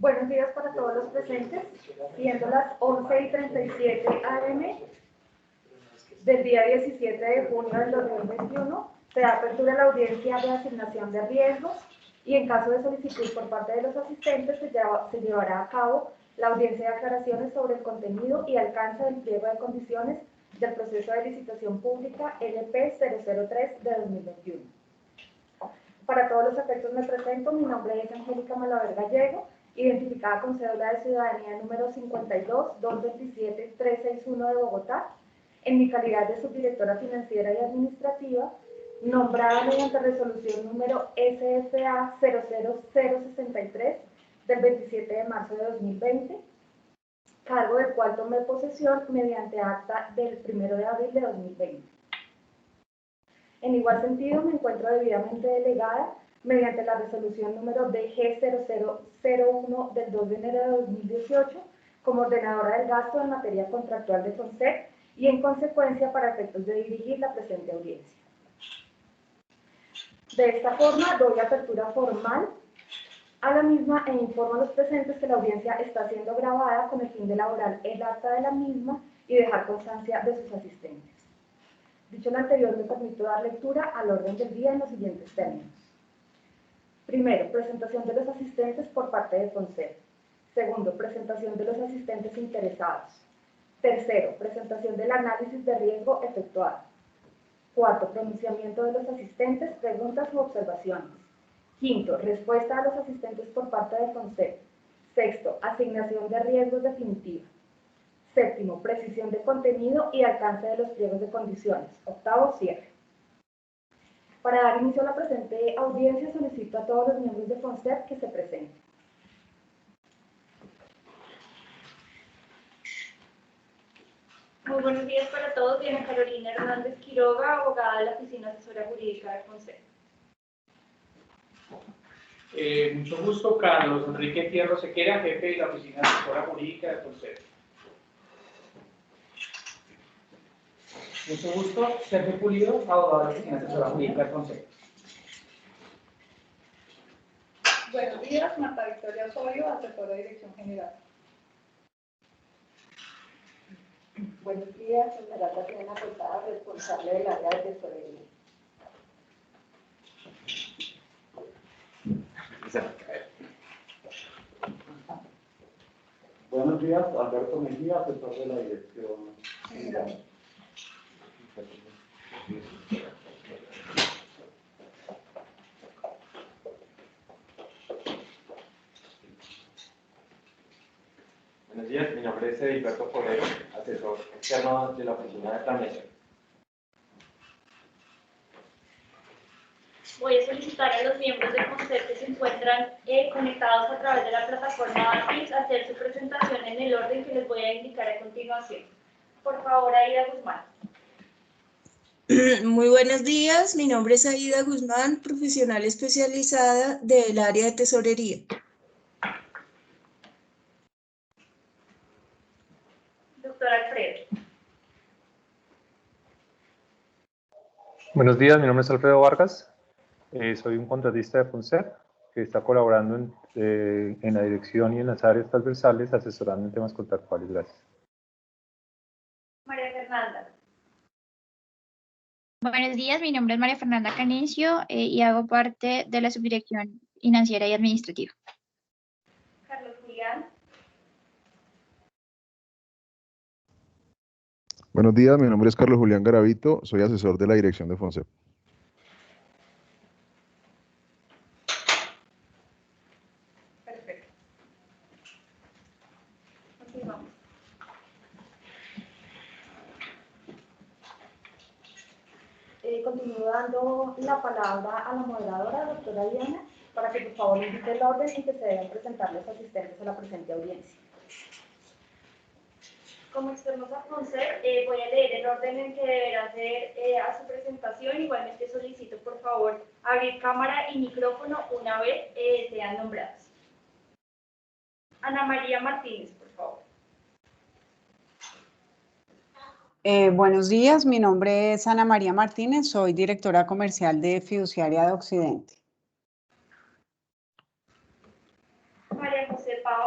Buenos días para todos los presentes, siendo las 11:37 am del día 17 de junio del 2021, se da apertura a la audiencia de asignación de riesgos y en caso de solicitud por parte de los asistentes se llevará a cabo la audiencia de aclaraciones sobre el contenido y alcance del pliego de condiciones del proceso de licitación pública LP 003 de 2021. Para todos los efectos me presento, mi nombre es Angélica Malaver Gallego, identificada con cédula de ciudadanía número 52-227-361 de Bogotá, en mi calidad de subdirectora financiera y administrativa, nombrada mediante resolución número SFA 00063 del 27 de marzo de 2020, cargo del cual tomé posesión mediante acta del 1 de abril de 2020. En igual sentido, me encuentro debidamente delegada mediante la resolución número DG 0001 del 2 de enero de 2018 como ordenadora del gasto en materia contractual de FONSEC y en consecuencia para efectos de dirigir la presente audiencia. De esta forma, doy apertura formal a la misma e informo a los presentes que la audiencia está siendo grabada con el fin de elaborar el acta de la misma y dejar constancia de sus asistentes. Dicho lo anterior, me permito dar lectura al orden del día en los siguientes términos. Primero, presentación de los asistentes por parte de FONSEC. Segundo, presentación de los asistentes interesados. Tercero, presentación del análisis de riesgo efectuado. Cuarto, pronunciamiento de los asistentes, preguntas u observaciones. Quinto, respuesta a los asistentes por parte de FONSEC. Sexto, asignación de riesgos definitiva. Séptimo, precisión de contenido y alcance de los pliegos de condiciones. Octavo, cierre. Para dar inicio a la presente audiencia, solicito a todos los miembros de FONSEC que se presenten. Muy buenos días para todos. Diana Carolina Hernández Quiroga, abogada de la Oficina Asesora Jurídica de FONSEC. Mucho gusto, Carlos Enrique Fierro Sequera, jefe de la Oficina Asesora Jurídica de FONSEC. Mucho gusto, Sergio Pulido, abogado de la Oficina Asesora Jurídica de FONSEC. Buenos días, Marta Victoria Osorio, asesora de Dirección General. Buenos días, Esmeralda Triana Cortada, responsable del área de tesorería. Buenos días, Alberto Mejía, asesor de la Dirección General. Buenos días, mi nombre es Edilberto Forero, asesor externo de la Oficina de Planeación. Voy a solicitar a los miembros del FONSEC que se encuentran conectados a través de la plataforma Teams a hacer su presentación en el orden que les voy a indicar a continuación. Por favor, Aida Guzmán. Muy buenos días, mi nombre es Aida Guzmán, profesional especializada del área de tesorería. Doctor Alfredo. Buenos días, mi nombre es Alfredo Vargas, soy un contratista de FONSEC que está colaborando en la dirección y en las áreas transversales asesorando en temas contractuales. Gracias. María Fernanda. Buenos días, mi nombre es María Fernanda Canencio y hago parte de la Subdirección Financiera y Administrativa. Carlos Julián. Buenos días, mi nombre es Carlos Julián Garavito, soy asesor de la dirección de FONSEC. Perfecto. Continuamos. Continúo dando la palabra a la moderadora, doctora Diana, para que por favor indique el orden en que se deben presentar los asistentes a la presente audiencia. Como externos a FONSEC, voy a leer el orden en que deberá hacer a su presentación. Igualmente solicito, por favor, abrir cámara y micrófono una vez sean nombrados. Ana María Martínez, por favor. Buenos días, mi nombre es Ana María Martínez, soy directora comercial de Fiduciaria de Occidente. María José Pava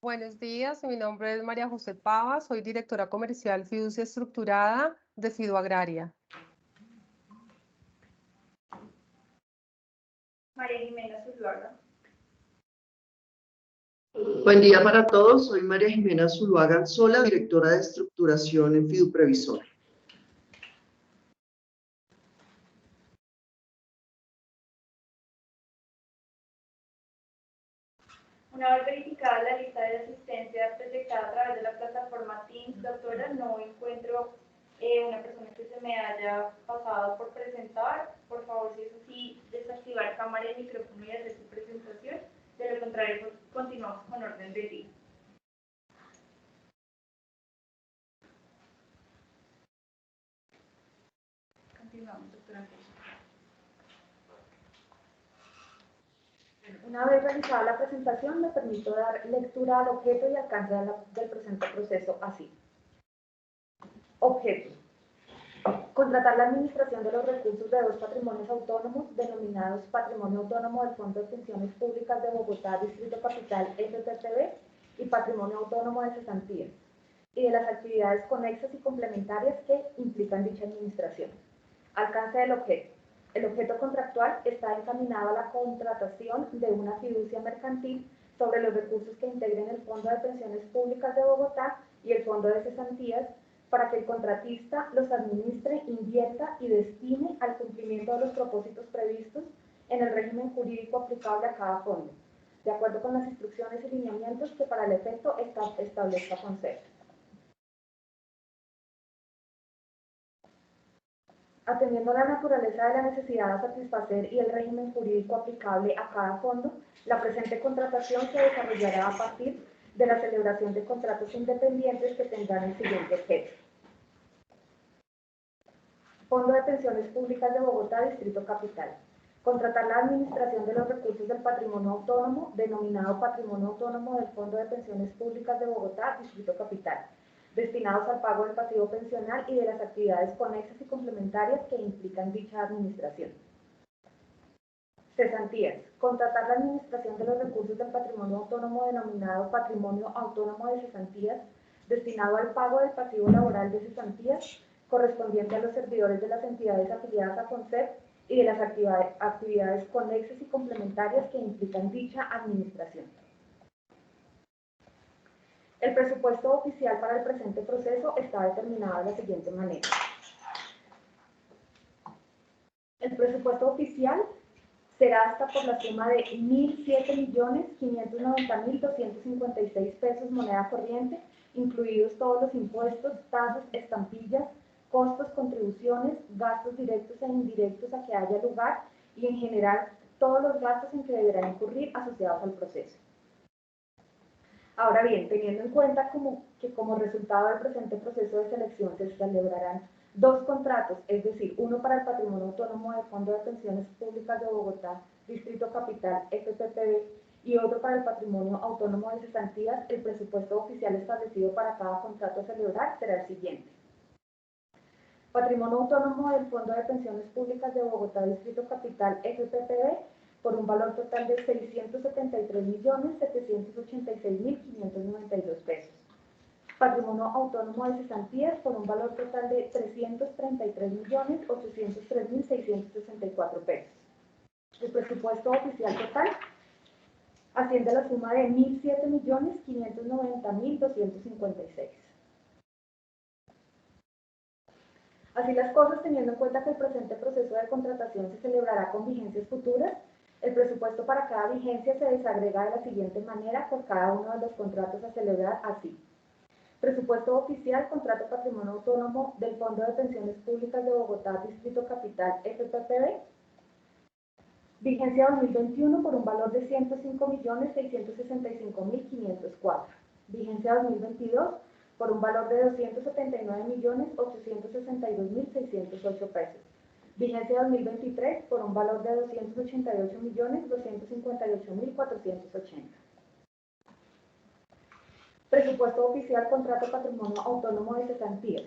Buenos días, mi nombre es María José Pava, soy directora comercial Fiducia Estructurada de Fiduagraria. María Jimena Zuluaga. Buen día para todos, soy María Jimena Zuluaga Sola, directora de estructuración en Fiduprevisor. Una vez verificada la lista de asistencia detectada a través de la plataforma Teams, doctora, no encuentro una persona que se me haya pasado por presentar. Por favor, si es así, desactivar cámara y micrófono y hacer su presentación. De lo contrario, pues, continuamos con orden del día. Continuamos, doctora. Una vez realizada la presentación, me permito dar lectura al objeto y alcance del presente proceso así. Objeto. Contratar la administración de los recursos de dos patrimonios autónomos denominados Patrimonio Autónomo del Fondo de Pensiones Públicas de Bogotá, Distrito Capital, FPPB, y Patrimonio Autónomo de Cesantías, y de las actividades conexas y complementarias que implican dicha administración. Alcance del objeto. El objeto contractual está encaminado a la contratación de una fiducia mercantil sobre los recursos que integren el Fondo de Pensiones Públicas de Bogotá y el Fondo de Cesantías para que el contratista los administre, invierta y destine al cumplimiento de los propósitos previstos en el régimen jurídico aplicable a cada fondo, de acuerdo con las instrucciones y lineamientos que para el efecto establezca Concepto. Atendiendo a la naturaleza de la necesidad a satisfacer y el régimen jurídico aplicable a cada fondo, la presente contratación se desarrollará a partir de la celebración de contratos independientes que tendrán el siguiente objeto. Fondo de Pensiones Públicas de Bogotá, Distrito Capital. Contratar la administración de los recursos del patrimonio autónomo, denominado Patrimonio Autónomo del Fondo de Pensiones Públicas de Bogotá, Distrito Capital, destinados al pago del pasivo pensional y de las actividades conexas y complementarias que implican dicha administración. Cesantías. Contratar la administración de los recursos del patrimonio autónomo denominado Patrimonio Autónomo de Cesantías, destinado al pago del pasivo laboral de cesantías correspondiente a los servidores de las entidades afiliadas a CONCEP y de las actividades conexas y complementarias que implican dicha administración. El presupuesto oficial para el presente proceso está determinado de la siguiente manera. El presupuesto oficial será hasta por la suma de 1.007.590.256 pesos moneda corriente, incluidos todos los impuestos, tasas, estampillas, costos, contribuciones, gastos directos e indirectos a que haya lugar y en general todos los gastos en que deberán incurrir asociados al proceso. Ahora bien, teniendo en cuenta que como resultado del presente proceso de selección se celebrarán dos contratos, es decir, uno para el Patrimonio Autónomo del Fondo de Pensiones Públicas de Bogotá, Distrito Capital, FPPB, y otro para el Patrimonio Autónomo de Cesantías, el presupuesto oficial establecido para cada contrato a celebrar será el siguiente. Patrimonio Autónomo del Fondo de Pensiones Públicas de Bogotá, Distrito Capital, FPPB, por un valor total de 673.786.592 pesos. Patrimonio Autónomo de Cesantías por un valor total de 333.803.664 pesos. El presupuesto oficial total asciende a la suma de 1.007.590.256. Así las cosas, teniendo en cuenta que el presente proceso de contratación se celebrará con vigencias futuras, el presupuesto para cada vigencia se desagrega de la siguiente manera por cada uno de los contratos a celebrar así. Presupuesto oficial, contrato Patrimonio Autónomo del Fondo de Pensiones Públicas de Bogotá, Distrito Capital, FPPB. Vigencia 2021 por un valor de 105.665.504. Vigencia 2022 por un valor de 279.862.608 pesos. Vigencia 2023 por un valor de 288.258.480. Presupuesto oficial contrato Patrimonio Autónomo de Cesantías.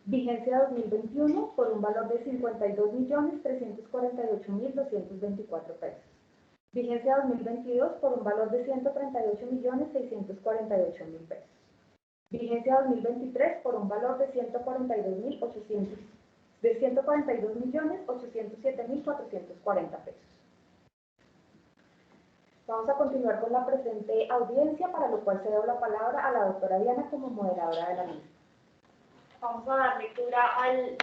Vigencia 2021 por un valor de 52.348.224 pesos. Vigencia 2022 por un valor de 138.648.000 pesos. Vigencia 2023 por un valor de 142.807.440 pesos. Vamos a continuar con la presente audiencia, para lo cual cedo la palabra a la doctora Diana como moderadora de la misma. Vamos a dar lectura al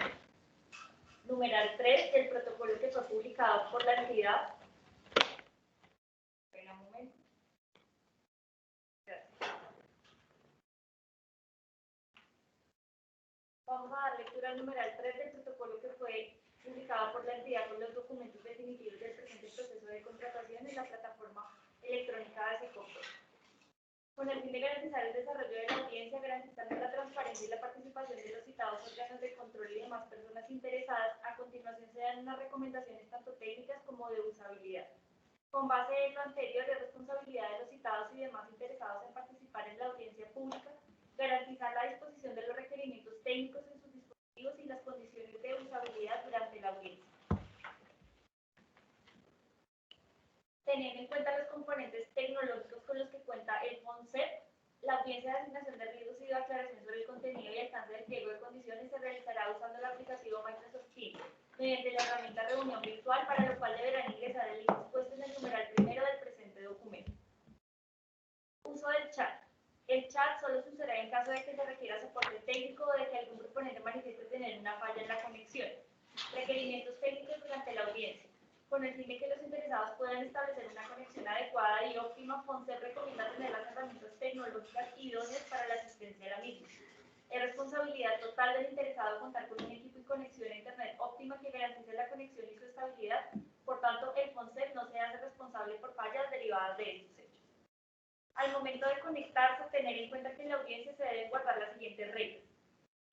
numeral 3 del protocolo que fue publicado por la entidad. Espera un momento. Gracias. Vamos a dar lectura al numeral 3 del protocolo que fue publicado por la entidad con los documentos definitivos del presente proceso de contratación en la plataforma electrónica de SECOP. Con el fin de garantizar el desarrollo de la audiencia, garantizando la transparencia y la participación de los citados órganos de control y demás personas interesadas, a continuación se dan unas recomendaciones tanto técnicas como de usabilidad. Con base en lo anterior, es responsabilidad de los citados y demás interesados en participar en la audiencia pública, garantizar la disposición de los requerimientos técnicos en sus dispositivos y las condiciones de usabilidad durante la audiencia. Teniendo en cuenta los componentes tecnológicos con los que cuenta el FONSEP, la audiencia de asignación de riesgos y de aclaración sobre el contenido y alcance del pliego de condiciones se realizará usando el aplicativo Microsoft Teams mediante la herramienta reunión virtual, para lo cual deberán ingresar el link expuesto en el numeral primero del presente documento. Uso del chat. El chat solo se usará en caso de que se requiera soporte técnico o de que algún proponente manifieste tener una falla en la conexión. Requerimientos técnicos durante la audiencia. Con el fin de que los interesados puedan establecer una conexión adecuada y óptima, FONSEP recomienda tener las herramientas tecnológicas idóneas para la asistencia a la misma. Es responsabilidad total del interesado contar con un equipo y conexión a Internet óptima que garantice la conexión y su estabilidad. Por tanto, el FONSEP no se hace responsable por fallas derivadas de estos hechos. Al momento de conectarse, tener en cuenta que en la audiencia se deben guardar las siguientes reglas.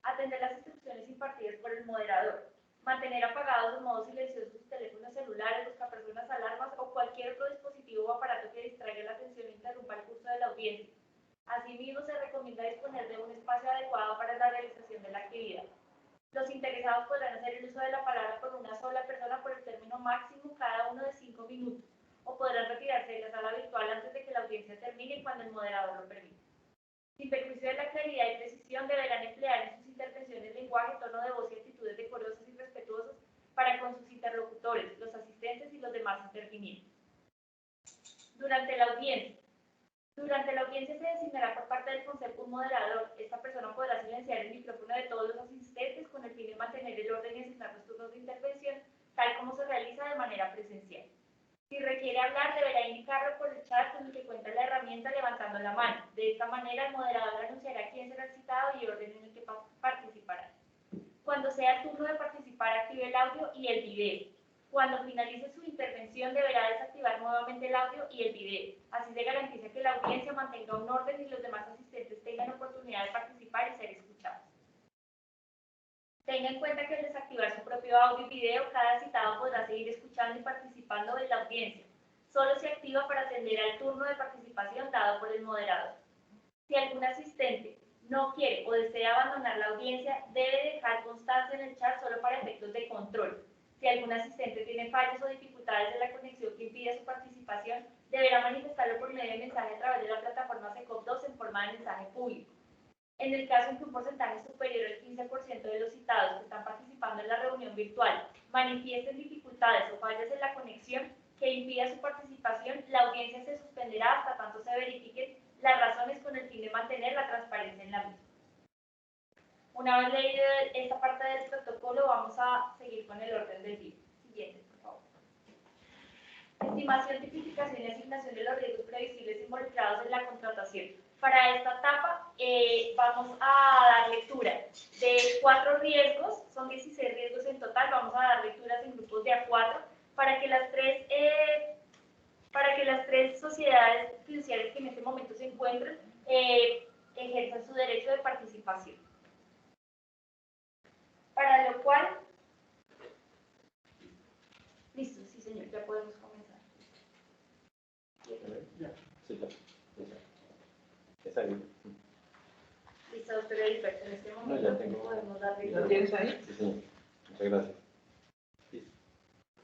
Atender las instrucciones impartidas por el moderador. Mantener apagados de modo silencioso sus teléfonos celulares, buscapersonas, alarmas o cualquier otro dispositivo o aparato que distraiga la atención o interrumpa el curso de la audiencia. Asimismo, se recomienda disponer de un espacio adecuado para la realización de la actividad. Los interesados podrán hacer el uso de la palabra por una sola persona por el término máximo cada uno de 5 minutos, o podrán retirarse de la sala virtual antes de que la audiencia termine cuando el moderador lo permita. Sin perjuicio de la claridad y precisión, deberán emplear en sus intervenciones lenguaje, tono de voz y actitudes decorosas y respetuosas para con sus interlocutores, los asistentes y los demás intervinientes. Durante la audiencia se designará por parte del FONSEP un moderador. Esta persona podrá silenciar el micrófono de todos los asistentes con el fin de mantener el orden y asignar los turnos de intervención, tal como se realiza de manera presencial. Si requiere hablar, deberá indicarlo por el chat con el que cuenta la herramienta levantando la mano. De esta manera, el moderador anunciará quién será el citado y el orden en el que participará. Cuando sea el turno de participar, active el audio y el video. Cuando finalice su intervención, deberá desactivar nuevamente el audio y el video. Así se garantiza que la audiencia mantenga un orden y los demás asistentes tengan oportunidad de participar y ser escuchados. Tenga en cuenta que al desactivar su propio audio y video, cada citado podrá seguir escuchando y participando en la audiencia. Solo se activa para atender al turno de participación dado por el moderador. Si algún asistente no quiere o desea abandonar la audiencia, debe dejar constancia en el chat solo para efectos de control. Si algún asistente tiene fallas o dificultades en la conexión que impida su participación, deberá manifestarlo por medio de mensaje a través de la plataforma SECOP2 en forma de mensaje público. En el caso en que un porcentaje superior al 15% de los citados que están participando en la reunión virtual manifiesten dificultades o fallas en la conexión que impida su participación, la audiencia se suspenderá hasta tanto se verifiquen las razones con el fin de mantener la transparencia en la misma. Una vez leído esta parte del protocolo, vamos a seguir con el orden del día. Siguiente, por favor. Estimación, tipificación y asignación de los riesgos previsibles involucrados en la contratación. Para esta etapa vamos a dar lectura de 4 riesgos, son 16 riesgos en total, vamos a dar lecturas en grupos de A4 para que las tres sociedades fiduciarias que en este momento se encuentran ejerzan su derecho de participación. Para lo cual, listo, sí señor, ya podemos comenzar. Sí, ya. Está bien. Listo, doctora Heriberto, en este momento No, ya tengo. podemos dar ¿Lo tienes ahí? Sí, señor. Muchas gracias. Listo.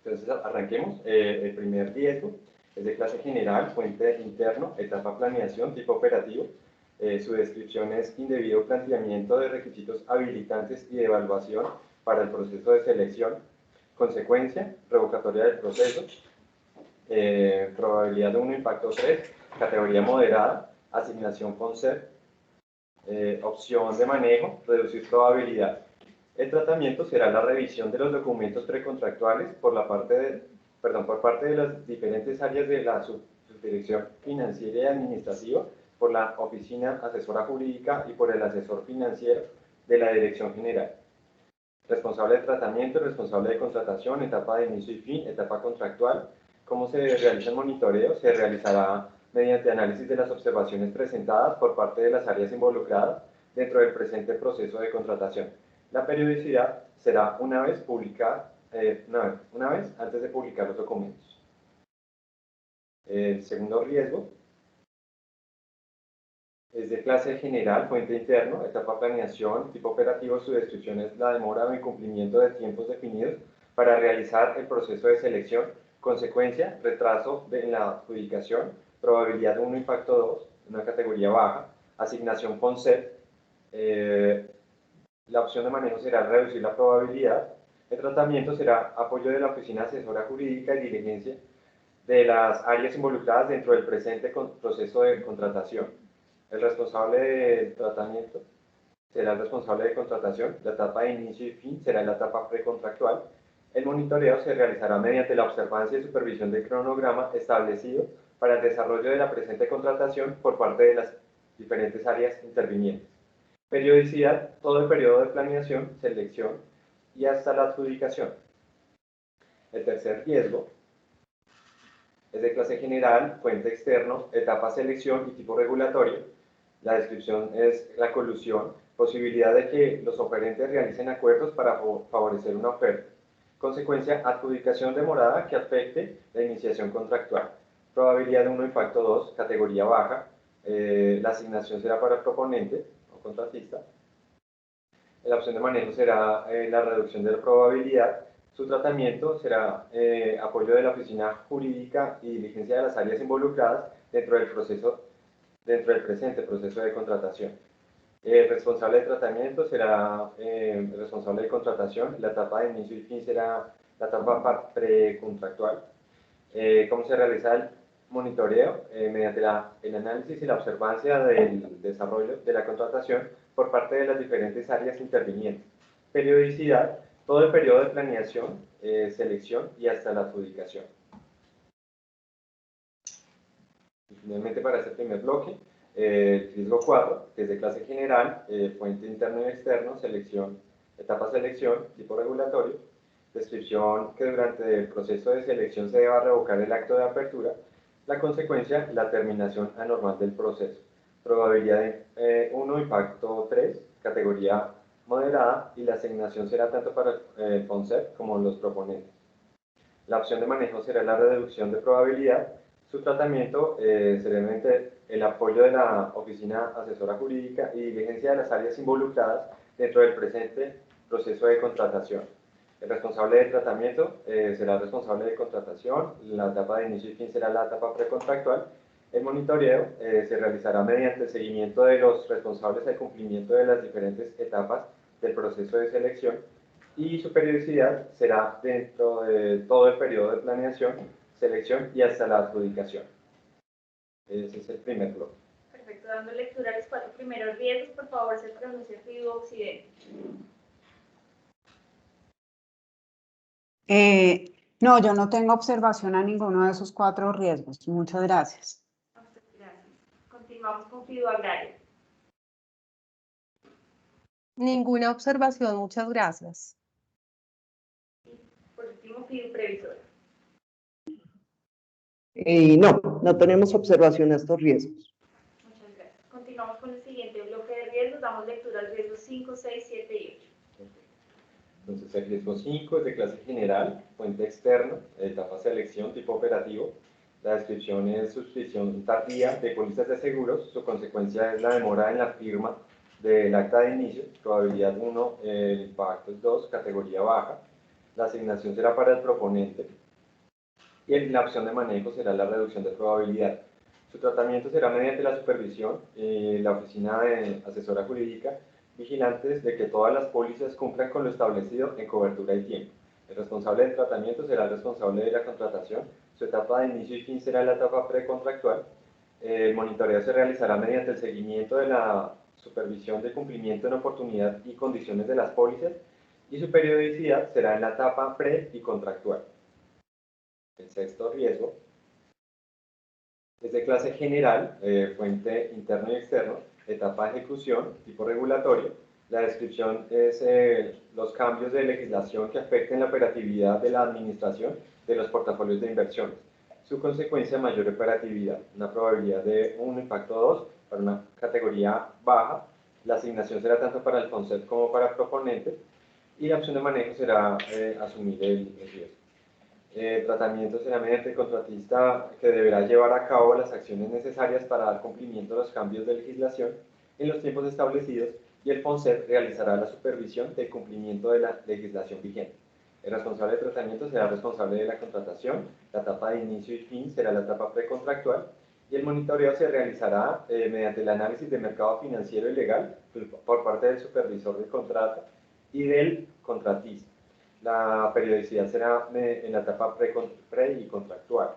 Entonces, arranquemos. El primer riesgo Es de clase general, fuente interno, etapa planeación, tipo operativo. Su descripción es indebido planteamiento de requisitos habilitantes y de evaluación para el proceso de selección. Consecuencia, revocatoria del proceso. Probabilidad de 1, impacto 3, categoría moderada, asignación FONSER. Opción de manejo, reducir probabilidad. El tratamiento será la revisión de los documentos precontractuales por parte de las diferentes áreas de la subdirección financiera y administrativa, por la oficina asesora jurídica y por el asesor financiero de la dirección general. Responsable de tratamiento, responsable de contratación, etapa de inicio y fin, etapa contractual. ¿Cómo se realiza el monitoreo? Se realizará mediante análisis de las observaciones presentadas por parte de las áreas involucradas dentro del presente proceso de contratación. La periodicidad será una vez antes de publicar los documentos. El segundo riesgo es de clase general, fuente interno, etapa planeación, tipo operativo. Su descripción es la demora o incumplimiento de tiempos definidos para realizar el proceso de selección. Consecuencia, retraso en la adjudicación, probabilidad de 1, impacto 2, una categoría baja, asignación FONSET. La opción de manejo será reducir la probabilidad. El tratamiento será apoyo de la oficina asesora jurídica y diligencia de las áreas involucradas dentro del presente proceso de contratación. El responsable del tratamiento será el responsable de contratación. La etapa de inicio y fin será la etapa precontractual. El monitoreo se realizará mediante la observancia y supervisión del cronograma establecido para el desarrollo de la presente contratación por parte de las diferentes áreas intervinientes. Periodicidad, todo el periodo de planeación, selección y hasta la adjudicación. El tercer riesgo es de clase general, fuente externo, etapa selección y tipo regulatorio. La descripción es la colusión, posibilidad de que los oferentes realicen acuerdos para favorecer una oferta. Consecuencia, adjudicación demorada que afecte la iniciación contractual. Probabilidad de 1, impacto 2, categoría baja. La asignación será para el proponente o contratista. La opción de manejo será la reducción de la probabilidad. Su tratamiento será apoyo de la oficina jurídica y diligencia de las áreas involucradas dentro del presente proceso de contratación. El responsable de tratamiento será el responsable de contratación. La etapa de inicio y fin será la etapa precontractual. ¿Cómo se realiza el monitoreo? Mediante el análisis y la observancia del desarrollo de la contratación por parte de las diferentes áreas intervinientes. Periodicidad, todo el periodo de planeación, selección y hasta la adjudicación. Y finalmente, para este primer bloque, riesgo 4, que es de clase general, fuente interno y externo, selección, etapa selección, tipo regulatorio. Descripción que durante el proceso de selección se deba revocar el acto de apertura. La consecuencia, la terminación anormal del proceso. Probabilidad de 1, impacto 3, categoría moderada, y la asignación será tanto para el FONSET como los proponentes. La opción de manejo será la reducción de probabilidad. Su tratamiento será mediante el apoyo de la oficina asesora jurídica y diligencia de las áreas involucradas dentro del presente proceso de contratación. El responsable de tratamiento será el responsable de contratación. La etapa de inicio y fin será la etapa precontractual. El monitoreo se realizará mediante el seguimiento de los responsables al cumplimiento de las diferentes etapas del proceso de selección, y su periodicidad será dentro de todo el periodo de planeación, selección y hasta la adjudicación. Ese es el primer bloque. Perfecto, dando lectura a los 4 primeros riesgos, por favor se pronuncia FIDU Occidente. No, yo no tengo observación a ninguno de esos 4 riesgos. Muchas gracias. Gracias. Continuamos con FIDU Agraria. Ninguna observación, muchas gracias. Por último, FIDU Previsora. No tenemos observación a estos riesgos. Muchas gracias. Continuamos con el siguiente bloque de riesgos. Damos lectura al riesgo 5, 6, 7 y 8. Entonces, el riesgo 5 es de clase general, fuente externa, etapa selección, tipo operativo. La descripción es suscripción tardía de pólizas de seguros. Su consecuencia es la demora en la firma del acta de inicio. Probabilidad 1, el impacto es 2, categoría baja. La asignación será para el proponente. y la opción de manejo será la reducción de probabilidad. Su tratamiento será mediante la supervisión y la oficina de asesora jurídica, vigilantes de que todas las pólizas cumplan con lo establecido en cobertura y tiempo. El responsable del tratamiento será el responsable de la contratación. Su etapa de inicio y fin será la etapa precontractual. El monitoreo se realizará mediante el seguimiento de la supervisión de cumplimiento en oportunidad y condiciones de las pólizas, y su periodicidad será en la etapa pre y contractual. El sexto riesgo es de clase general, fuente interno y externo, etapa de ejecución, tipo regulatorio. La descripción es los cambios de legislación que afecten la operatividad de la administración de los portafolios de inversiones. Su consecuencia, mayor operatividad, una probabilidad de 1, impacto 2, para una categoría baja. La asignación será tanto para el concept como para el proponente, y la opción de manejo será asumir el riesgo. El tratamiento será mediante el contratista, que deberá llevar a cabo las acciones necesarias para dar cumplimiento a los cambios de legislación en los tiempos establecidos, y el FONSET realizará la supervisión del cumplimiento de la legislación vigente. El responsable de tratamiento será responsable de la contratación. La etapa de inicio y fin será la etapa precontractual, y el monitoreo se realizará mediante el análisis de mercado financiero y legal por parte del supervisor de contrato y del contratista. La periodicidad será en la etapa pre y contractual.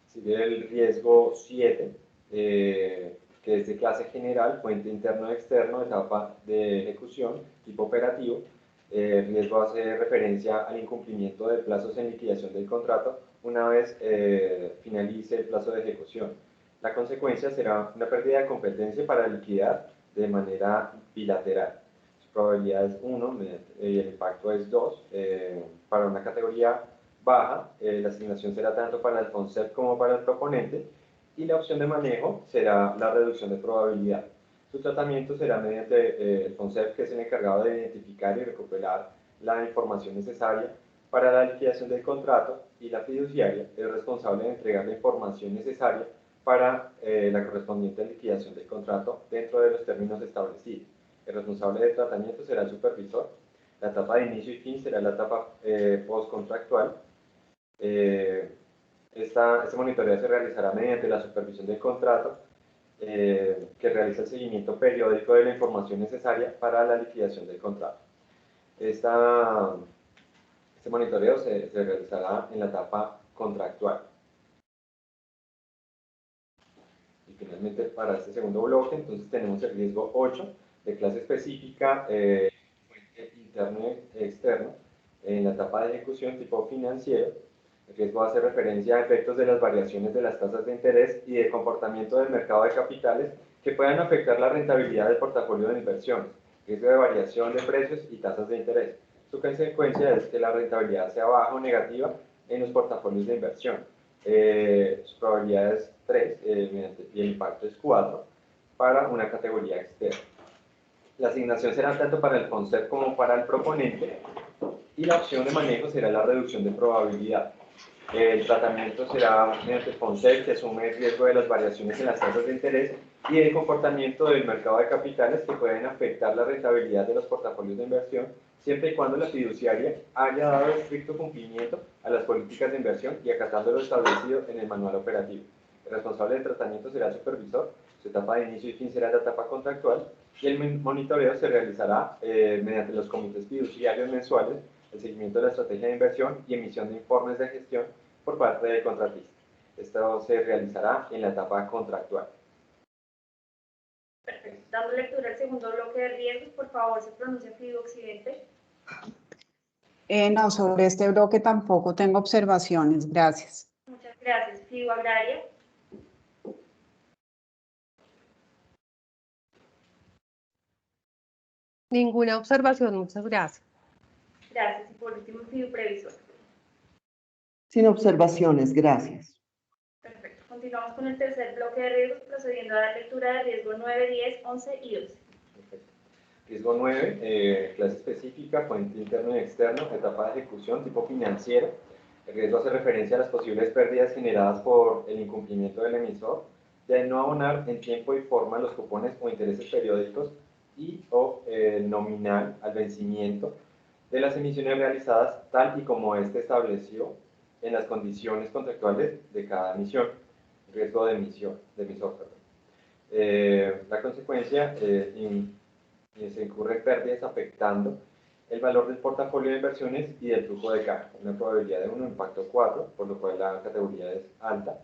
Sigue el riesgo 7, que es de clase general, fuente interno y externo, etapa de ejecución, tipo operativo. El riesgo hace referencia al incumplimiento de plazos en liquidación del contrato una vez finalice el plazo de ejecución. La consecuencia será una pérdida de competencia para liquidar de manera bilateral. Probabilidad es 1 y el impacto es 2. Para una categoría baja, la asignación será tanto para el concept como para el proponente, y la opción de manejo será la reducción de probabilidad. Su tratamiento será mediante el concept, que es el encargado de identificar y recopilar la información necesaria para la liquidación del contrato, y la fiduciaria es responsable de entregar la información necesaria para la correspondiente liquidación del contrato dentro de los términos establecidos. El responsable de tratamiento será el supervisor. La etapa de inicio y fin será la etapa postcontractual. Este monitoreo se realizará mediante la supervisión del contrato, que realiza el seguimiento periódico de la información necesaria para la liquidación del contrato. Este monitoreo se realizará en la etapa contractual. Y finalmente, para este segundo bloque, entonces tenemos el riesgo 8, de clase específica, interno y externo, en la etapa de ejecución, tipo financiero. El riesgo hace referencia a efectos de las variaciones de las tasas de interés y de comportamiento del mercado de capitales que puedan afectar la rentabilidad del portafolio de inversiones, riesgo de variación de precios y tasas de interés. Su consecuencia es que la rentabilidad sea baja o negativa en los portafolios de inversión. Su probabilidad es 3 y el impacto es 4 para una categoría externa. La asignación será tanto para el concept como para el proponente, y la opción de manejo será la reducción de probabilidad. El tratamiento será mediante el concept, que asume el riesgo de las variaciones en las tasas de interés y el comportamiento del mercado de capitales que pueden afectar la rentabilidad de los portafolios de inversión, siempre y cuando la fiduciaria haya dado estricto cumplimiento a las políticas de inversión y acatando lo establecido en el manual operativo. El responsable del tratamiento será el supervisor. Su etapa de inicio y fin será la etapa contractual, y el monitoreo se realizará mediante los comités fiduciarios mensuales, el seguimiento de la estrategia de inversión y emisión de informes de gestión por parte del contratista. Esto se realizará en la etapa contractual. Perfecto. Dando lectura al segundo bloque de riesgos, por favor, se pronuncia FIDU Occidente. No, sobre este bloque tampoco tengo observaciones. Gracias. Muchas gracias. FIDU Agraria. Ninguna observación, muchas gracias. Gracias. Y por último, FIDU Previsor. Sin observaciones, gracias. Perfecto. Continuamos con el tercer bloque de riesgos, procediendo a la lectura de riesgo 9, 10, 11 y 12. Perfecto. Riesgo 9, clase específica, fuente interno y externo, etapa de ejecución, tipo financiero. El riesgo hace referencia a las posibles pérdidas generadas por el incumplimiento del emisor de no abonar en tiempo y forma los cupones o intereses periódicos y o nominal al vencimiento de las emisiones realizadas tal y como éste estableció en las condiciones contractuales de cada emisión, riesgo de emisión, de emisor, perdón. La consecuencia se incurre en pérdidas afectando el valor del portafolio de inversiones y del flujo de caja, una probabilidad de 1, impacto 4, por lo cual la categoría es alta.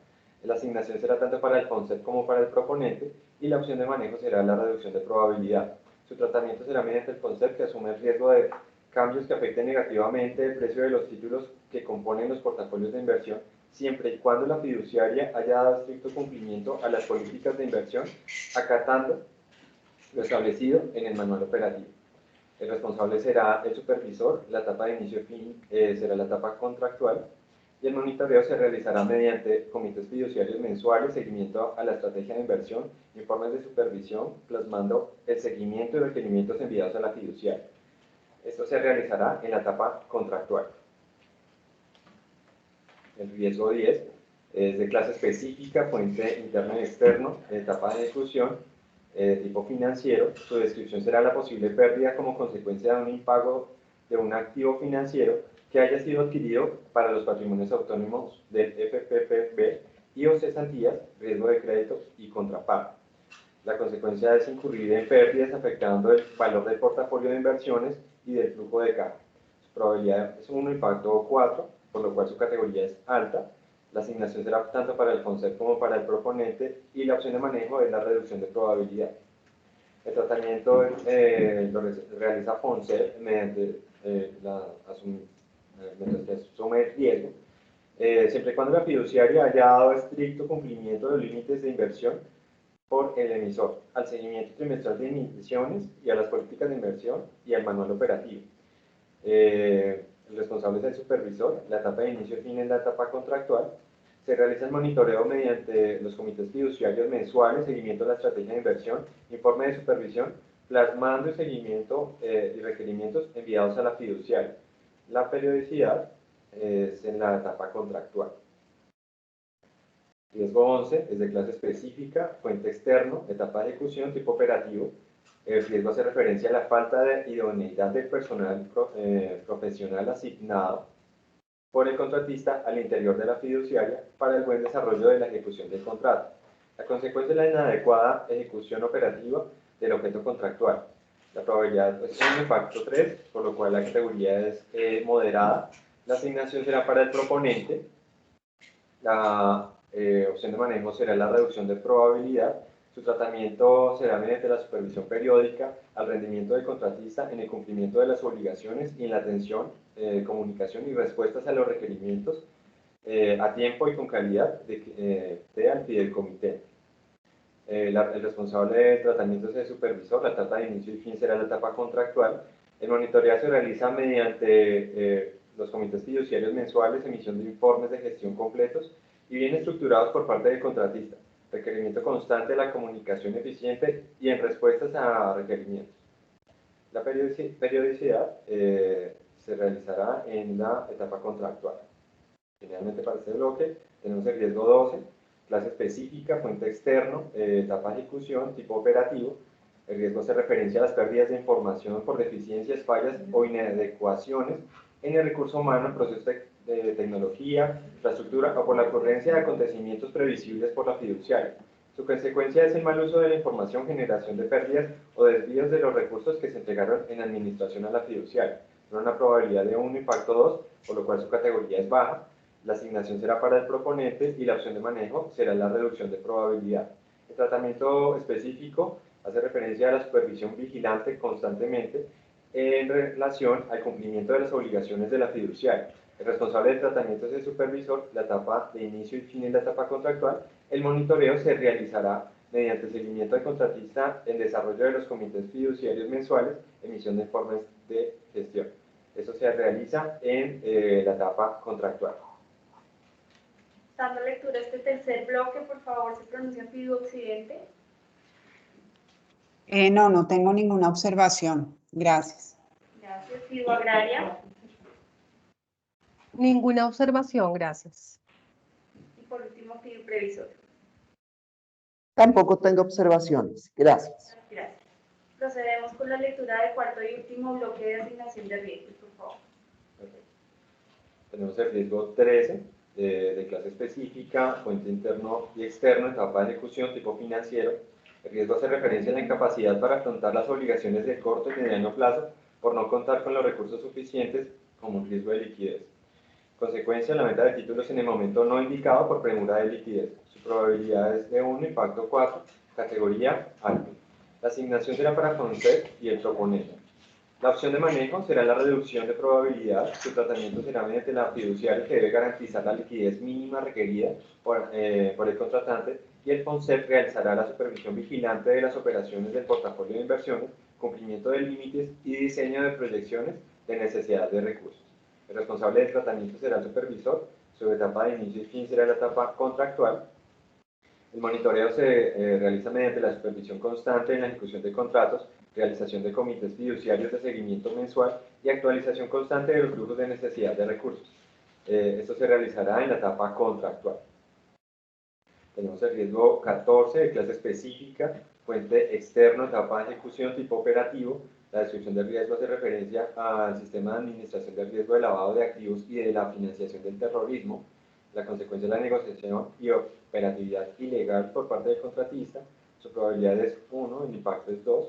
La asignación será tanto para el FONSET como para el proponente y la opción de manejo será la reducción de probabilidad. Su tratamiento será mediante el FONSET, que asume el riesgo de cambios que afecten negativamente el precio de los títulos que componen los portafolios de inversión, siempre y cuando la fiduciaria haya dado estricto cumplimiento a las políticas de inversión, acatando lo establecido en el manual operativo. El responsable será el supervisor, la etapa de inicio y fin será la etapa contractual, y el monitoreo se realizará mediante comités fiduciarios mensuales, seguimiento a la estrategia de inversión, informes de supervisión, plasmando el seguimiento y requerimientos enviados a la fiduciaria. Esto se realizará en la etapa contractual. El riesgo 10 es de clase específica, fuente interno y externo, etapa de ejecución, tipo financiero. Su descripción será la posible pérdida como consecuencia de un impago de un activo financiero que haya sido adquirido para los patrimonios autónomos del FPPB y o cesantías, riesgo de crédito y contraparte. La consecuencia es incurrir en pérdidas afectando el valor del portafolio de inversiones y del flujo de caja. Su probabilidad es 1, impacto 4, por lo cual su categoría es alta. La asignación será tanto para el FONSET como para el proponente y la opción de manejo es la reducción de probabilidad. El tratamiento lo realiza FONSET mediante mientras que asume el riesgo, siempre y cuando la fiduciaria haya dado estricto cumplimiento de los límites de inversión por el emisor, al seguimiento trimestral de emisiones y a las políticas de inversión y al manual operativo. El responsable es el supervisor, la etapa de inicio y fin es la etapa contractual. Se realiza el monitoreo mediante los comités fiduciarios mensuales, seguimiento de la estrategia de inversión, informe de supervisión, plasmando el seguimiento y requerimientos enviados a la fiduciaria. La periodicidad es en la etapa contractual. Riesgo 11 es de clase específica, fuente externo, etapa de ejecución, tipo operativo. El riesgo hace referencia a la falta de idoneidad del personal profesional asignado por el contratista al interior de la fiduciaria para el buen desarrollo de la ejecución del contrato. La consecuencia es la inadecuada ejecución operativa del objeto contractual. La probabilidad es un impacto 3, por lo cual la categoría es moderada. La asignación será para el proponente. La opción de manejo será la reducción de probabilidad. Su tratamiento será mediante la supervisión periódica al rendimiento del contratista en el cumplimiento de las obligaciones y en la atención, comunicación y respuestas a los requerimientos a tiempo y con calidad al fideicomitente. El responsable de tratamiento es el supervisor, la etapa de inicio y fin será la etapa contractual. El monitoreo se realiza mediante los comités fiduciarios mensuales, emisión de informes de gestión completos y bien estructurados por parte del contratista, requerimiento constante de la comunicación eficiente y en respuestas a requerimientos. La periodicidad se realizará en la etapa contractual. Generalmente para este bloque tenemos el riesgo 12, clase específica, fuente externo, etapa de ejecución, tipo operativo. El riesgo hace referencia a las pérdidas de información por deficiencias, fallas o inadecuaciones en el recurso humano, en procesos de tecnología, infraestructura o por la ocurrencia de acontecimientos previsibles por la fiduciaria. Su consecuencia es el mal uso de la información, generación de pérdidas o desvíos de los recursos que se entregaron en administración a la fiduciaria. Tiene una probabilidad de 1, impacto 2, por lo cual su categoría es baja. La asignación será para el proponente y la opción de manejo será la reducción de probabilidad. El tratamiento específico hace referencia a la supervisión vigilante constantemente en relación al cumplimiento de las obligaciones de la fiduciaria. El responsable del tratamiento es el supervisor, la etapa de inicio y fin es la etapa contractual. El monitoreo se realizará mediante el seguimiento del contratista en desarrollo de los comités fiduciarios mensuales, emisión de informes de gestión. Eso se realiza en la etapa contractual. Dando lectura a este tercer bloque, por favor, se pronuncia Fidu Occidente. No tengo ninguna observación. Gracias. Gracias. Fidu Agraria. Ninguna observación, gracias. Y por último, Fidu Previsor. Tampoco tengo observaciones. Gracias. Gracias. Procedemos con la lectura del cuarto y último bloque de asignación de riesgos, por favor. Perfecto. Tenemos el riesgo 13 de clase específica, fuente interno y externo, etapa de ejecución, tipo financiero. El riesgo hace referencia a la incapacidad para afrontar las obligaciones de corto y mediano plazo por no contar con los recursos suficientes, como un riesgo de liquidez. Consecuencia, la venta de títulos en el momento no indicado por premura de liquidez. Su probabilidad es de 1, impacto 4, categoría alto. La asignación será para FONSEC y el proponente. La opción de manejo será la reducción de probabilidad. Su tratamiento será mediante la fiduciaria, que debe garantizar la liquidez mínima requerida por el contratante, y el FONSEC realizará la supervisión vigilante de las operaciones del portafolio de inversiones, cumplimiento de límites y diseño de proyecciones de necesidad de recursos. El responsable del tratamiento será el supervisor. Su etapa de inicio y fin será la etapa contractual. El monitoreo se realiza mediante la supervisión constante en la ejecución de contratos, realización de comités fiduciarios de seguimiento mensual y actualización constante de los flujos de necesidad de recursos. Esto se realizará en la etapa contractual. Tenemos el riesgo 14 de clase específica, fuente externo, etapa de ejecución, tipo operativo. La descripción del riesgo hace referencia al sistema de administración del riesgo de lavado de activos y de la financiación del terrorismo. La consecuencia de la negociación y operatividad ilegal por parte del contratista. Su probabilidad es 1, el impacto es 2.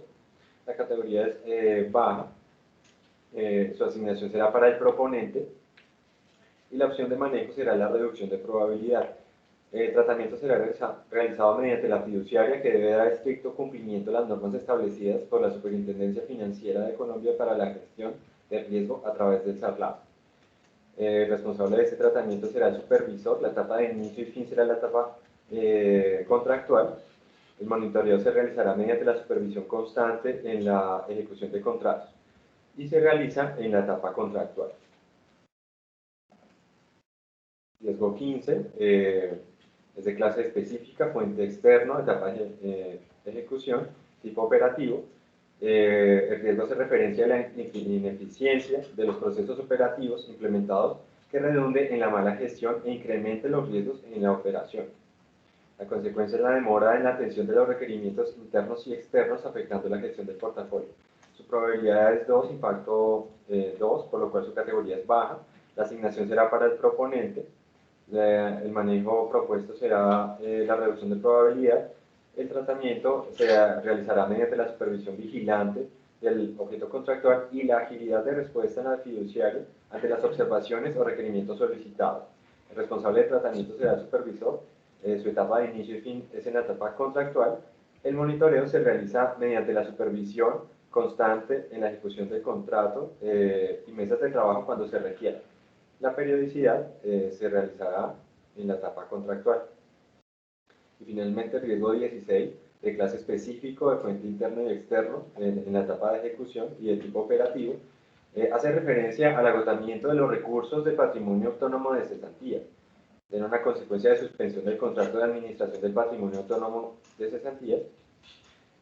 La categoría es baja. Su asignación será para el proponente. Y la opción de manejo será la reducción de probabilidad. El tratamiento será realizado mediante la fiduciaria, que debe dar estricto cumplimiento a las normas establecidas por la Superintendencia Financiera de Colombia para la gestión del riesgo a través del SARLAB. El responsable de este tratamiento será el supervisor. La etapa de inicio y fin será la etapa contractual. El monitoreo se realizará mediante la supervisión constante en la ejecución de contratos y se realiza en la etapa contractual. Riesgo 15 es de clase específica, fuente externo, etapa de ejecución, tipo operativo. El riesgo hace referencia a la ineficiencia de los procesos operativos implementados que redunde en la mala gestión e incremente los riesgos en la operación. La consecuencia es la demora en la atención de los requerimientos internos y externos, afectando la gestión del portafolio. Su probabilidad es 2, impacto 2, por lo cual su categoría es baja. La asignación será para el proponente. El manejo propuesto será la reducción de probabilidad. El tratamiento se realizará mediante la supervisión vigilante del objeto contractual y la agilidad de respuesta en la fiduciaria ante las observaciones o requerimientos solicitados. El responsable del tratamiento será el supervisor. Su etapa de inicio y fin es en la etapa contractual. El monitoreo se realiza mediante la supervisión constante en la ejecución del contrato y mesas de trabajo cuando se requiera. La periodicidad se realizará en la etapa contractual. Y finalmente el riesgo 16 de clase específico, de fuente interno y externo en la etapa de ejecución y de tipo operativo, hace referencia al agotamiento de los recursos del patrimonio autónomo de cesantía. Tiene una consecuencia de suspensión del contrato de administración del patrimonio autónomo de cesantías.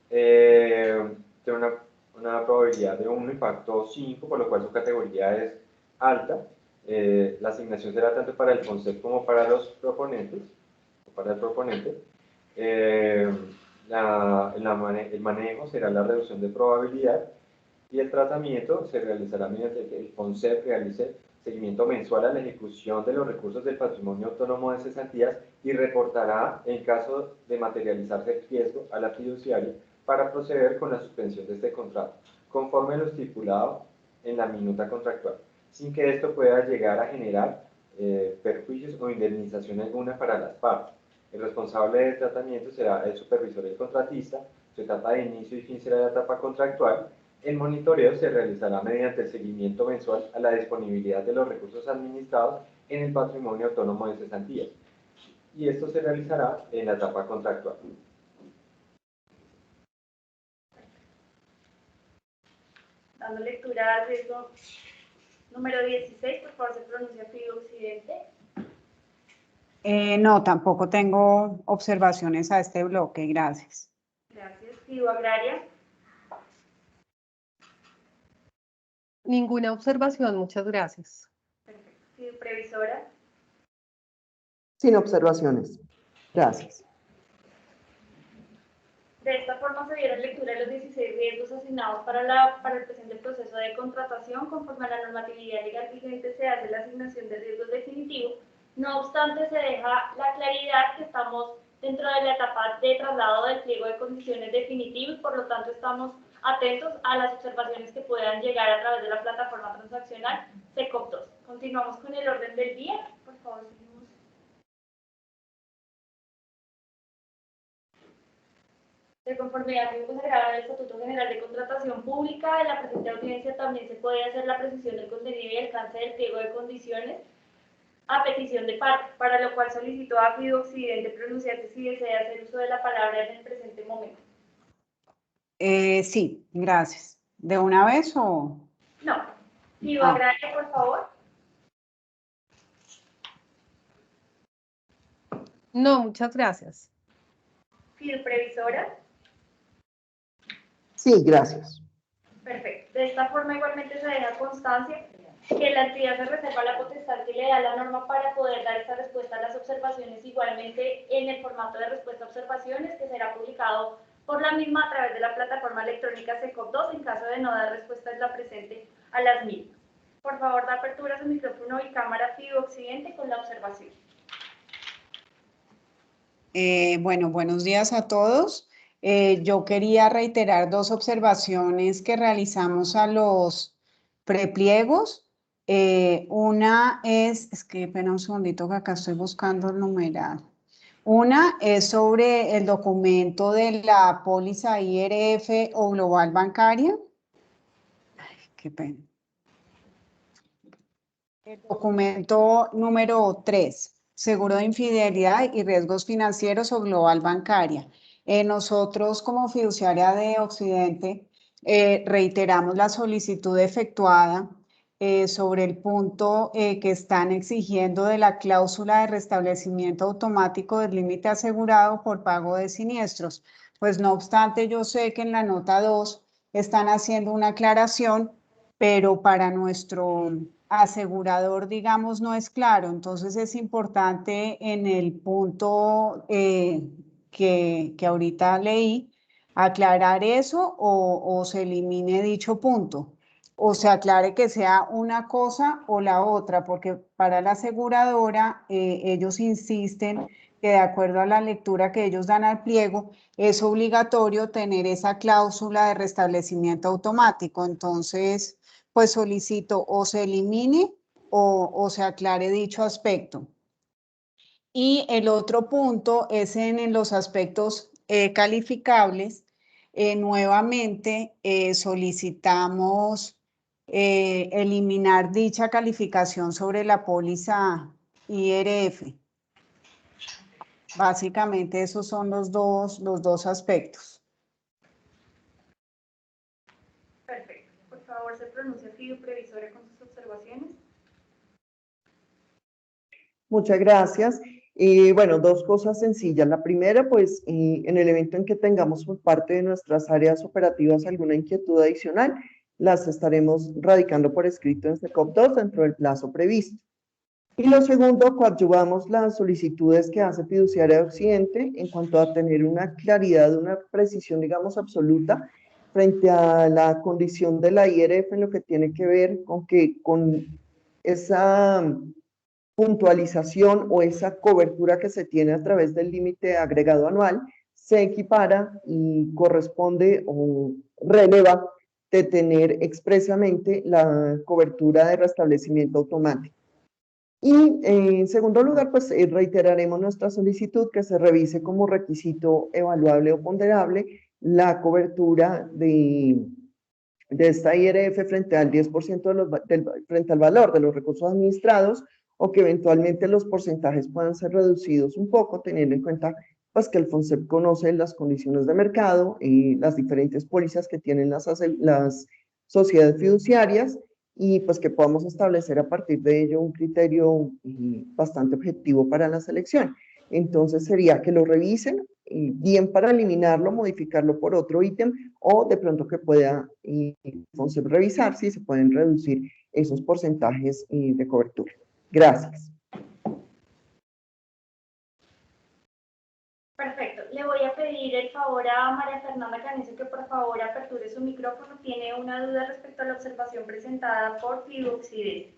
Tiene una probabilidad de 1, impacto 5, por lo cual su categoría es alta. La asignación será tanto para el FONSEC como para los proponentes, o para el proponente. El manejo será la reducción de probabilidad y el tratamiento se realizará mediante que el FONSEC realice seguimiento mensual a la ejecución de los recursos del patrimonio autónomo de cesantías y reportará en caso de materializarse el riesgo a la fiduciaria para proceder con la suspensión de este contrato, conforme lo estipulado en la minuta contractual, sin que esto pueda llegar a generar perjuicios o indemnización alguna para las partes. El responsable del tratamiento será el supervisor del contratista. Su etapa de inicio y fin será la etapa contractual. El monitoreo se realizará mediante el seguimiento mensual a la disponibilidad de los recursos administrados en el patrimonio autónomo de cesantías, y esto se realizará en la etapa contractual. Dando lectura al riesgo número 16, por favor, se pronuncia FIDO Occidente. No, tampoco tengo observaciones a este bloque, gracias. Gracias. FIDO Agraria. Ninguna observación, muchas gracias. Perfecto. FIDO Previsora. Sin observaciones. Gracias. De esta forma se dieron lectura a los 16 riesgos asignados para el presente proceso de contratación. Conforme a la normatividad legal vigente se hace la asignación de riesgos definitivos. No obstante, se deja la claridad que estamos dentro de la etapa de traslado del pliego de condiciones definitivo y por lo tanto estamos atentos a las observaciones que puedan llegar a través de la plataforma transaccional SECOP2. Continuamos con el orden del día. Por favor, seguimos. De conformidad con lo consagrado en el Estatuto General de Contratación Pública, en la presente audiencia también se puede hacer la precisión del contenido y alcance del pliego de condiciones a petición de parte, para lo cual solicito a FIDO Occidente pronunciarse si desea hacer uso de la palabra en el presente momento. Sí, gracias. ¿De una vez o...? No. FIDO Agraria, por favor. No, muchas gracias. FIDO Previsora. Sí, gracias. Perfecto. De esta forma igualmente se deja constancia que la entidad se reserva la potestad que le da la norma para poder dar esta respuesta a las observaciones, igualmente en el formato de respuesta a observaciones que será publicado por la misma a través de la plataforma electrónica SECOP2 en caso de no dar respuesta en la presente a las mismas. Por favor, da apertura a su micrófono y cámara FIDO Occidente con la observación. Bueno, buenos días a todos. Yo quería reiterar dos observaciones que realizamos a los prepliegos. Una es que espera un segundito que acá estoy buscando el numeral. Una es sobre el documento de la póliza IRF o global bancaria. Ay, qué pena. El documento número 3. Seguro de infidelidad y riesgos financieros o global bancaria. Nosotros como fiduciaria de Occidente reiteramos la solicitud efectuada sobre el punto que están exigiendo de la cláusula de restablecimiento automático del límite asegurado por pago de siniestros. Pues no obstante, yo sé que en la nota 2 están haciendo una aclaración, pero para nuestro asegurador, digamos, no es claro. Entonces es importante en el punto que ahorita leí, aclarar eso o se elimine dicho punto. O se aclare que sea una cosa o la otra, porque para la aseguradora ellos insisten que de acuerdo a la lectura que ellos dan al pliego, es obligatorio tener esa cláusula de restablecimiento automático. Entonces, pues solicito o se elimine o se aclare dicho aspecto. Y el otro punto es en los aspectos calificables. Nuevamente solicitamos eliminar dicha calificación sobre la póliza IRF. Básicamente esos son los dos aspectos. Perfecto. Por favor, se pronuncia FIDO Previsora con sus observaciones. Muchas gracias. Bueno, dos cosas sencillas. La primera, pues, en el evento en que tengamos por parte de nuestras áreas operativas alguna inquietud adicional, las estaremos radicando por escrito en SECOP2 dentro del plazo previsto. Y lo segundo, coadyuvamos las solicitudes que hace Fiduciaria de Occidente en cuanto a tener una claridad, una precisión, digamos, absoluta frente a la condición de la IRF en lo que tiene que ver con que con esa puntualización o esa cobertura que se tiene a través del límite agregado anual se equipara y corresponde o releva de tener expresamente la cobertura de restablecimiento automático. Y en segundo lugar, pues reiteraremos nuestra solicitud que se revise como requisito evaluable o ponderable la cobertura de esta IRF frente al 10% frente al valor de los recursos administrados, o que eventualmente los porcentajes puedan ser reducidos un poco, teniendo en cuenta pues, que el FONSEP conoce las condiciones de mercado y las diferentes pólizas que tienen las sociedades fiduciarias, y pues que podamos establecer a partir de ello un criterio bastante objetivo para la selección. Entonces sería que lo revisen, bien para eliminarlo, modificarlo por otro ítem, o de pronto que pueda FONSEP revisar si se pueden reducir esos porcentajes de cobertura. Gracias. Perfecto. Le voy a pedir pedir el favor a María Fernanda Canencio que por favor aperture su micrófono. Tiene una duda respecto a la observación presentada por Fido Occidente.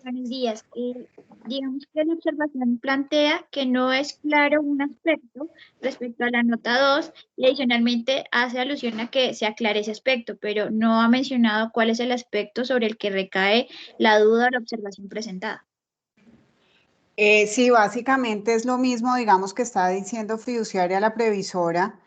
Buenos días. Digamos que la observación plantea que no es claro un aspecto respecto a la nota 2 y adicionalmente hace alusión a que se aclare ese aspecto, pero no ha mencionado cuál es el aspecto sobre el que recae la duda o la observación presentada. Sí, básicamente es lo mismo, digamos, que está diciendo fiduciaria la previsora.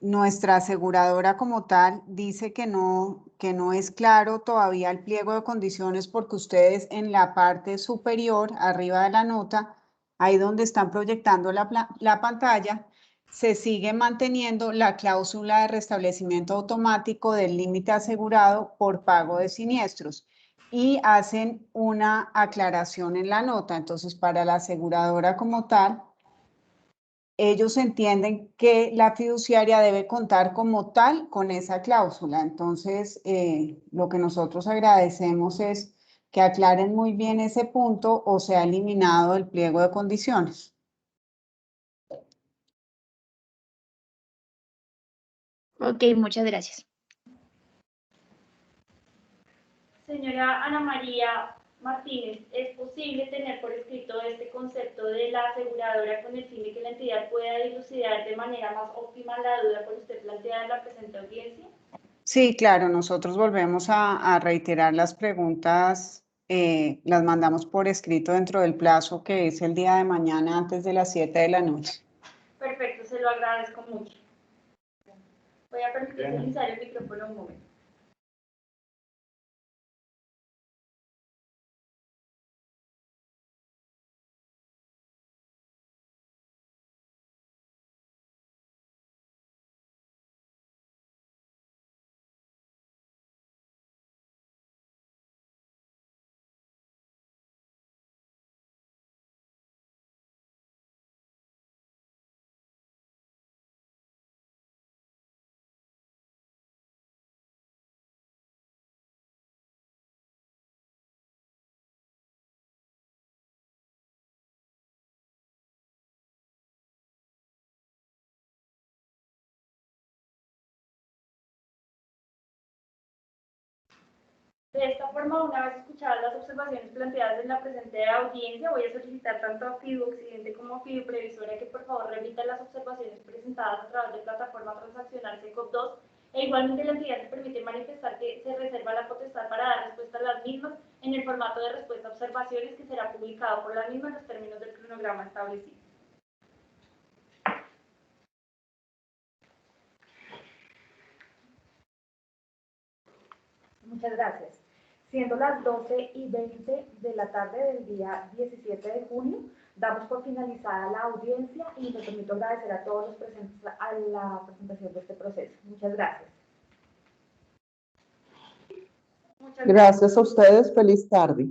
Nuestra aseguradora como tal dice que no es claro todavía el pliego de condiciones porque ustedes en la parte superior, arriba de la nota, ahí donde están proyectando la pantalla, se sigue manteniendo la cláusula de restablecimiento automático del límite asegurado por pago de siniestros y hacen una aclaración en la nota. Entonces, para la aseguradora como tal, ellos entienden que la fiduciaria debe contar como tal con esa cláusula. Entonces, lo que nosotros agradecemos es que aclaren muy bien ese punto o sea eliminado el pliego de condiciones. Ok, muchas gracias. Señora Ana María Martínez, ¿es posible tener por escrito este concepto de la aseguradora con el fin de que la entidad pueda dilucidar de manera más óptima la duda por usted planteada en la presente audiencia? Sí, claro, nosotros volvemos a reiterar las preguntas, las mandamos por escrito dentro del plazo que es el día de mañana antes de las 7 de la noche. Perfecto, se lo agradezco mucho. Voy a permitir utilizar el micrófono un momento. De esta forma, una vez escuchadas las observaciones planteadas en la presente audiencia, voy a solicitar tanto a FIDU Occidente como a FIDU Previsora que por favor remitan las observaciones presentadas a través de plataforma transaccional SECOP2 e igualmente la entidad se permite manifestar que se reserva la potestad para dar respuesta a las mismas en el formato de respuesta a observaciones que será publicado por la misma en los términos del cronograma establecido. Muchas gracias. Siendo las 12:20 de la tarde del día 17 de junio, damos por finalizada la audiencia y me permito agradecer a todos los presentes a la presentación de este proceso. Muchas gracias. Gracias a ustedes, feliz tarde.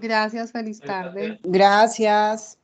Gracias, feliz tarde. Gracias.